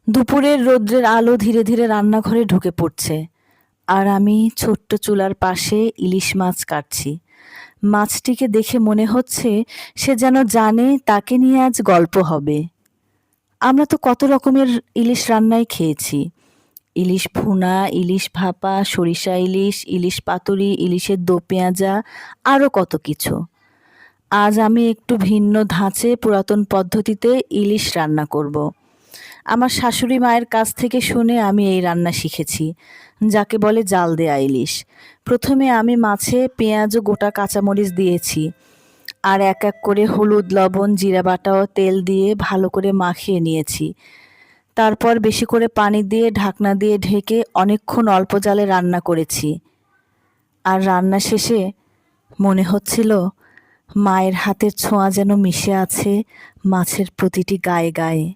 দুপুরের রৌদ্রের আলো ধীরে ধীরে রান্নাঘরে ঢুকে পড়ছে, আর আমি ছোট্ট চুলার পাশে ইলিশ মাছ কাটছি। মাছটিকে দেখে মনে হচ্ছে সে যেন জানে তাকে নিয়ে আজ গল্প হবে। আমরা তো কত রকমের ইলিশ রান্নাই খেয়েছি। ইলিশ ভুনা, ইলিশ ভাপা, সরিষা ইলিশ, ইলিশ পাতুরি, ইলিশের দো পেঁয়াজা, আরও কত কিছু। আজ আমি একটু ভিন্ন ধাঁচে পুরাতন পদ্ধতিতে ইলিশ রান্না করব। আমার শাশুড়ি মায়ের কাছ থেকে শুনে আমি এই রান্না শিখেছি, যাকে বলে জাল দেয়া ইলিশ। প্রথমে আমি মাছে পেঁয়াজ ও গোটা কাঁচামরিচ দিয়েছি, আর এক এক করে হলুদ, লবণ, জিরা বাটা ও তেল দিয়ে ভালো করে মাখিয়ে নিয়েছি। তারপর বেশি করে পানি দিয়ে ঢাকনা দিয়ে ঢেকে অনেকক্ষণ অল্প জালে রান্না করেছি। আর রান্না শেষে মনে হচ্ছিল মায়ের হাতের ছোঁয়া যেন মিশে আছে মাছের প্রতিটি গায়ে গায়ে।